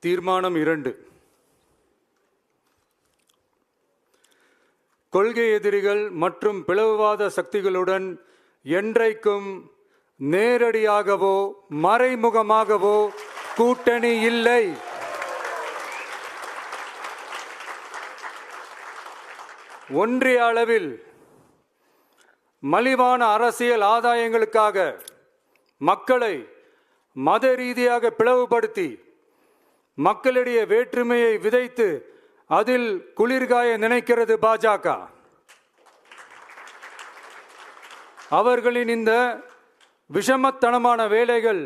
தீர்மானம் 2. கொள்கை எதிரிகள் மற்றும் பிளவுவாத சக்திகளுடன் என்றைக்கும் நேரடியாகவோ மறைமுகமாகவோ கூட்டணி இல்லை. ஒன்றிய அளவில் மலிவான அரசியல் ஆதாயங்களுக்காக மக்களை மத ரீதியாக பிளவுபடுத்தி மக்களிடையே வேற்றுமையை விதைத்து அதில் குளிர்காய நினைக்கிறது பாஜக. அவர்களின் இந்த விஷமத்தனமான வேலைகள்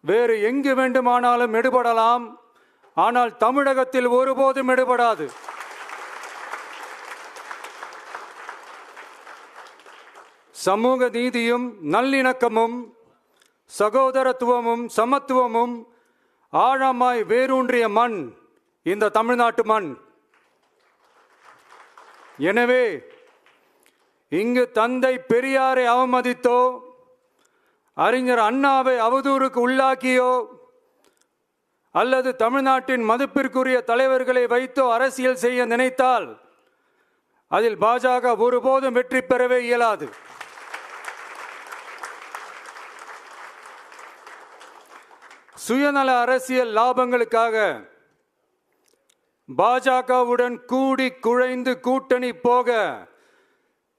வேறு எங்கு வேண்டுமானாலும் எடுபடலாம், ஆனால் தமிழகத்தில் ஒருபோதும் எடுபடாது. சமூக நீதியும் நல்லிணக்கமும் சகோதரத்துவமும் சமத்துவமும் ஆழமாய் வேரூன்றிய மண் இந்த தமிழ்நாட்டு மண். எனவே இங்கு தந்தை பெரியாரை அவமதித்தோ அறிஞர் அண்ணாவை அவதூறுக்கு உள்ளாக்கியோ அல்லது தமிழ்நாட்டின் மதிப்பிற்குரிய தலைவர்களை வைத்தோ அரசியல் செய்ய நினைத்தால் அதில் பாஜக ஒருபோதும் வெற்றி பெறவே இயலாது. சுயநல அரசியல் லாபங்களுக்காக பாஜகவுடன் கூடி குழைந்து கூட்டணி போக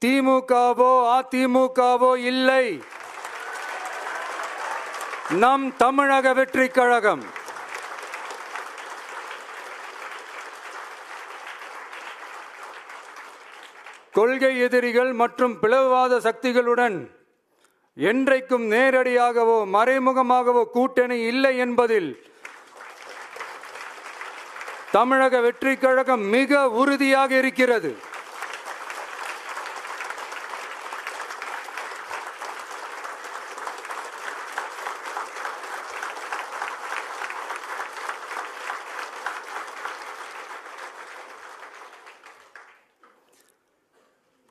திமுகவோ அதிமுகவோ இல்லை. நம் தமிழக வெற்றி கழகம் கொள்கை எதிரிகள் மற்றும் பிளவுவாத சக்திகளுடன் என்றைக்கும் நேரடியாகவோ மறைமுகமாகவோ கூட்டணி இல்லை என்பதில் தமிழக வெற்றி கழகம் மிக உறுதியாக இருக்கிறது.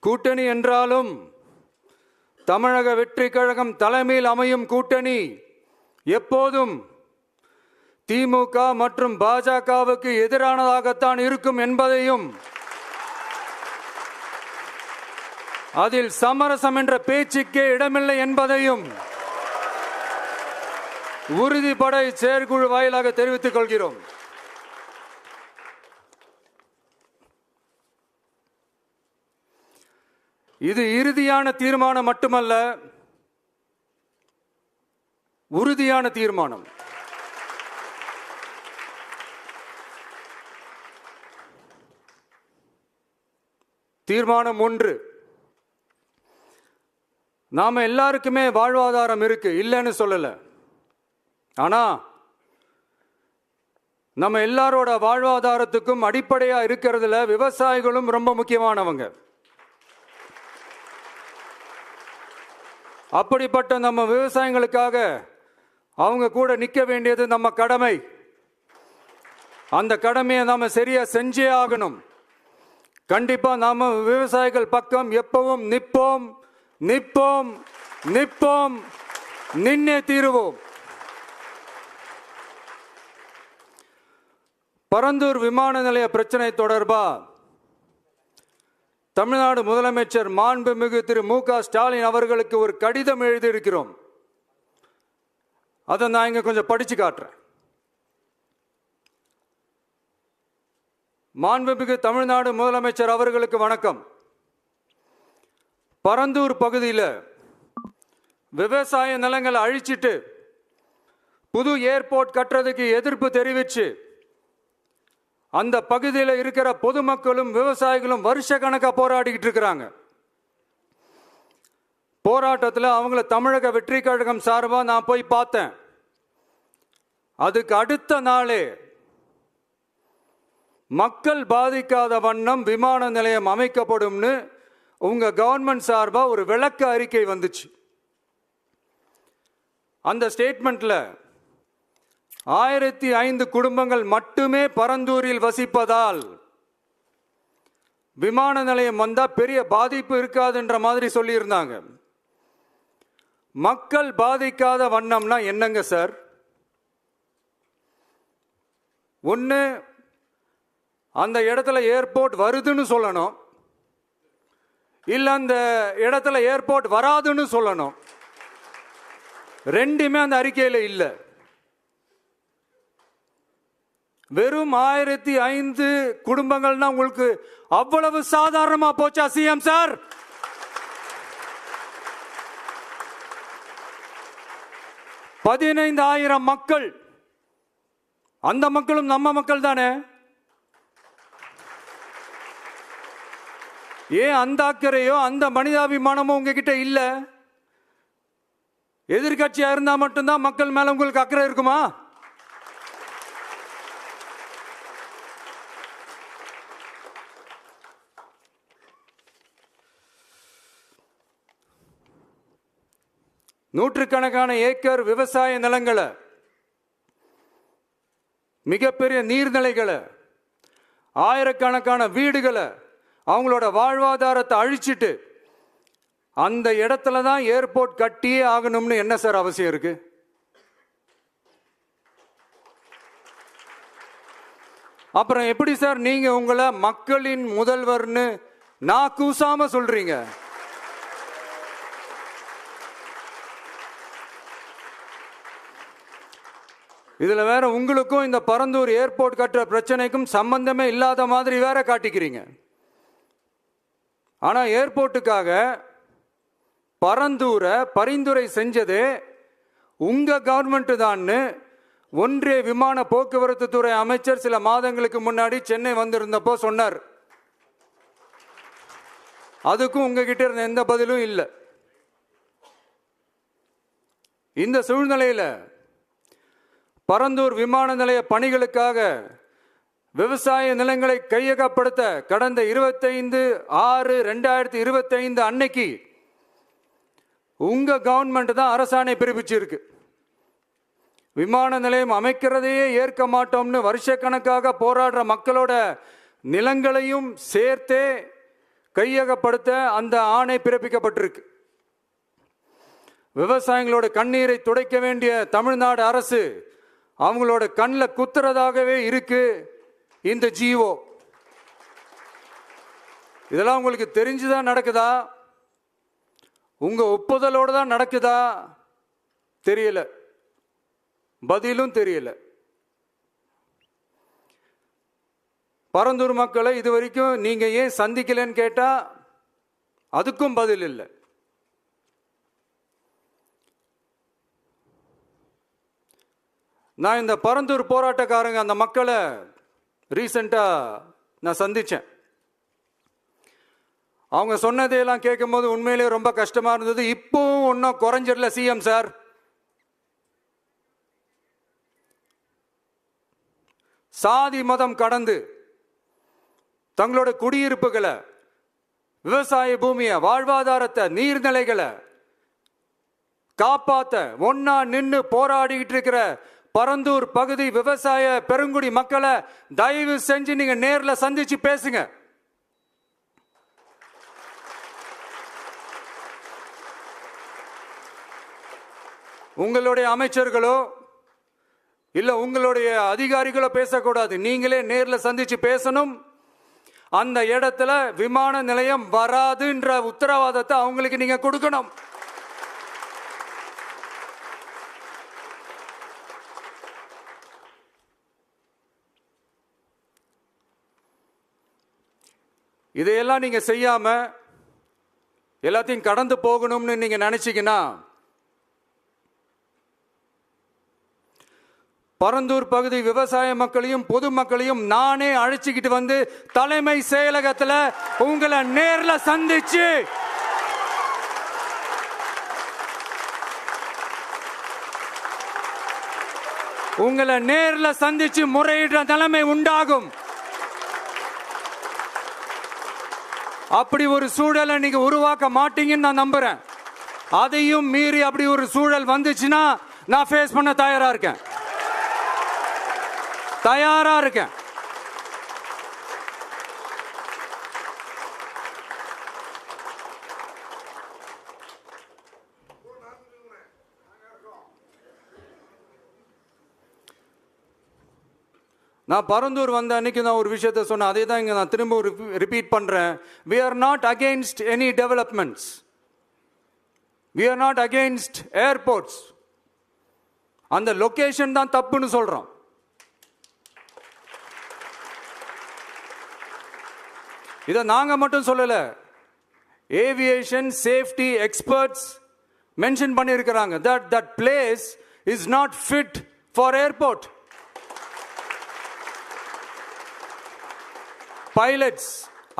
கூட்டணி என்றாலும் தமிழக வெற்றி கழகம் தலைமையில் அமையும் கூட்டணி எப்போதும் திமுக மற்றும் பாஜகவுக்கு எதிரானதாகத்தான் இருக்கும் என்பதையும் அதில் சமரசம் என்ற பேச்சுக்கே இடமில்லை என்பதையும் உறுதிப்பட செயற்குழு வாயிலாக தெரிவித்துக் கொள்கிறோம். இது இறுதியான தீர்மானம் மட்டுமல்ல, உறுதியான தீர்மானம். தீர்மானம் 1. நாம எல்லாருக்குமே வாழ்வாதாரம் இருக்கு, இல்லைன்னு சொல்லல. ஆனா நம்ம எல்லாரோட வாழ்வாதாரத்துக்கும் அடிப்படையா இருக்கிறதுல விவசாயிகளும் ரொம்ப முக்கியமானவங்க. அப்படிப்பட்ட நம்ம விவசாயிகளுக்காக அவங்க கூட நிற்க வேண்டியது நம்ம கடமை. அந்த கடமையை நாம சரியா செஞ்சே ஆகணும். கண்டிப்பா நாம விவசாயிகள் பக்கம் எப்பவும் நிற்போம் நிற்போம் நிற்போம், நின்னே தீருவோம். பரந்தூர் விமான நிலைய பிரச்சனை தொடர்பா தமிழ்நாடு முதலமைச்சர் மாண்புமிகு திரு மு.க. ஸ்டாலின் அவர்களுக்கு ஒரு கடிதம் எழுதியிருக்கிறோம். அதை நான் இங்க கொஞ்சம் படிச்சு காட்டுறேன். மாண்புமிகு தமிழ்நாடு முதலமைச்சர் அவர்களுக்கு வணக்கம். பரந்தூர் பகுதியில் விவசாய நிலங்களை அழிச்சிட்டு புது ஏர்போர்ட் கட்டுறதுக்கு எதிர்ப்பு தெரிவிச்சு அந்த பகுதியில் இருக்கிற பொதுமக்களும் விவசாயிகளும் வருஷ கணக்கா போராடிக்கிட்டு இருக்கிறாங்க. போராட்டத்தில் அவங்கள தமிழக வெற்றி கழகம் சார்பா நான் போய் பார்த்தேன். அதுக்கு அடுத்த நாளே மக்கள் பாதிக்காத வண்ணம் விமான நிலையம் அமைக்கப்படும்னு உங்க கவர்மெண்ட் சார்பா ஒரு விளக்க அறிக்கை வந்துச்சு. அந்த ஸ்டேட்மெண்ட்ல 1005 குடும்பங்கள் மட்டுமே பரந்தூரில் வசிப்பதால் விமான நிலையம் வந்தா பெரிய பாதிப்பு இருக்காதுன்ற மாதிரி சொல்லியிருந்தாங்க. மக்கள் பாதிக்காத வண்ணம்னா என்னங்க சார்? ஒன்று அந்த இடத்துல ஏர்போர்ட் வருதுன்னு சொல்லணும், இல்லை அந்த இடத்துல ஏர்போர்ட் வராதுன்னு சொல்லணும். ரெண்டுமே அந்த அறிக்கையில் இல்லை. வெறும் 1005 குடும்பங்கள்னா உங்களுக்கு அவ்வளவு சாதாரணமா போச்சா சிஎம் சார்? $15,000 மக்கள், அந்த மக்களும் நம்ம மக்கள் தானே. ஏன் அந்த அக்கறையோ அந்த மனிதாபிமானமோ உங்ககிட்ட இல்ல? எதிர்கட்சியா இருந்தா மட்டும்தான் மக்கள் மேல உங்களுக்கு அக்கறை இருக்குமா? நூற்றுக்கணக்கான ஏக்கர் விவசாய நிலங்களை, மிகப்பெரிய நீர்நிலைகளை, ஆயிரக்கணக்கான வீடுகளை, அவங்களோட வாழ்வாதாரத்தை அழிச்சிட்டு அந்த இடத்துல தான் ஏர்போர்ட் கட்டியே ஆகணும்னு என்ன சார் அவசியம் இருக்கு? அப்புறம் எப்படி சார் நீங்க உங்களை மக்களின் முதல்வர்னு நான் கூசாம சொல்றீங்க? இதுல வேற உங்களுக்கும் இந்த பரந்தூர் ஏர்போர்ட் கட்டுற பிரச்சனைக்கும் சம்பந்தமே இல்லாத மாதிரி வேற காட்டிக்கிறீங்க. ஆனா ஏர்போர்ட்டுக்காக பரந்தூரை பரிந்துரை செஞ்சது உங்க கவர்மெண்ட் தான் ஒன்றிய விமான போக்குவரத்து துறை அமைச்சர் சில மாதங்களுக்கு முன்னாடி சென்னை வந்திருந்தப்போ சொன்னார். அதுக்கும் உங்ககிட்ட இருந்த எந்த பதிலும் இல்லை. இந்த சூழ்நிலையில் பரந்தூர் விமான நிலைய பணிகளுக்காக விவசாய நிலங்களை கையகப்படுத்த கடந்த 25/6/2025 அன்னைக்கு உங்க கவர்மெண்ட் தான் அரசாணை பிறப்பிச்சிருக்கு. விமான நிலையம் அமைக்கிறதையே ஏற்க மாட்டோம்னு வருஷக்கணக்காக போராடுற மக்களோட நிலங்களையும் சேர்த்தே கையகப்படுத்த அந்த ஆணை பிறப்பிக்கப்பட்டிருக்கு. விவசாயிகளோட கண்ணீரை துடைக்க வேண்டிய தமிழ்நாடு அரசு அவங்களோட கண்ணில் குத்துறதாகவே இருக்கு இந்த ஜீவோ. இதெல்லாம் உங்களுக்கு தெரிஞ்சுதான் நடக்குதா? உங்க ஒப்புதலோடு தான் நடக்குதா? தெரியல, பதிலும் தெரியல. பரந்தூர் மக்களை இது வரைக்கும் நீங்க ஏன் சந்திக்கலன்னு கேட்டா அதுக்கும் பதில் இல்லை. நான் இந்த பரந்தூர் போராட்டக்காரங்க அந்த மக்களை ரீசெண்டா நான் சந்திச்சேன். அவங்க சொன்னதையெல்லாம் கேட்கும்போது உண்மையிலே ரொம்ப கஷ்டமா இருந்தது. இப்பவும் ஒன்றும் குறைஞ்சிடல சிஎம் சார். சாதி மதம் கடந்து தங்களோட குடியிருப்புகளை, விவசாய பூமியை, வாழ்வாதாரத்தை, நீர்நிலைகளை காப்பாத்த ஒன்னா நின்று போராடிக்கிட்டு இருக்கிற பரந்தூர் பகுதி விவசாய பெருங்குடி மக்களை தயவு செஞ்சு நீங்க நேர்ல சந்திச்சு பேசுங்க. உங்களுடைய அமைச்சர்களோ இல்ல உங்களுடைய அதிகாரிகளோ பேசக்கூடாது. நீங்களே நேர்ல சந்திச்சு பேசணும். அந்த இடத்துல விமான நிலையம் வராதுன்ற உத்தரவாதத்தை அவங்களுக்கு நீங்க கொடுக்கணும். இதையெல்லாம் நீங்க செய்யாம எல்லாத்தையும் கடந்து போகணும்னு நீங்க நினைச்சீங்கன்னா பரந்தூர் பகுதி விவசாய மக்களையும் பொதுமக்களையும் நானே அழைச்சிக்கிட்டு வந்து தலைமை செயலகத்தில் உங்களை நேர்ல சந்திச்சு முறையிடுற நிலைமை உண்டாகும். அப்படி ஒரு சூழலை நீங்க உருவாக்க மாட்டீங்கன்னு நான் நம்புறேன். அதையும் மீறி அப்படி ஒரு சூழல் வந்துச்சுன்னா நான் ஃபேஸ் பண்ண தயாரா இருக்கேன். நான் பரந்தூர் வந்த அன்னைக்கு நான் ஒரு விஷயத்த சொன்னேன், அதே தான் இங்கே நான் திரும்ப ரிப்பீட் பண்ணுறேன். we are not against any developments, we are not against airports. அந்த லொகேஷன் தான் தப்புன்னு சொல்கிறோம். இதை நாங்கள் மட்டும் சொல்லலை, ஏவியேஷன் சேஃப்டி எக்ஸ்பர்ட்ஸ் மென்ஷன் பண்ணியிருக்கிறாங்க. that place is not fit for airport. Pilots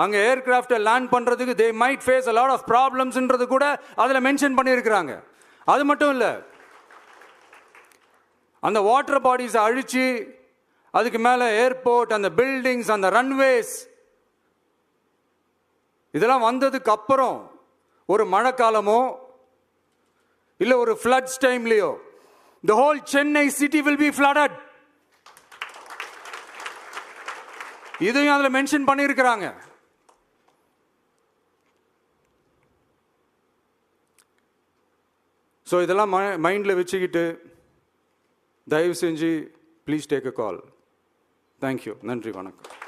அங்கே ஏர்கிராஃப்டை லேண்ட் பண்ணுறதுக்கு they might face a lot of problemsன்றது கூட அதில் மென்ஷன் பண்ணியிருக்கிறாங்க. அது மட்டும் இல்லை, அந்த வாட்டர் பாடிஸை அழிச்சு அதுக்கு மேலே ஏர்போர்ட், அந்த பில்டிங்ஸ், அந்த ரன்வேஸ், இதெல்லாம் வந்ததுக்கு அப்புறம் ஒரு மழைக்காலமோ இல்லை ஒரு floods டைம்லையோ the whole Chennai city will be flooded. இதையும் அதில் மென்ஷன் பண்ணியிருக்கிறாங்க. ஸோ இதெல்லாம் மைண்டில் வச்சுக்கிட்டு தயவு செஞ்சு please take a call. Thank you. நன்றி, வணக்கம்.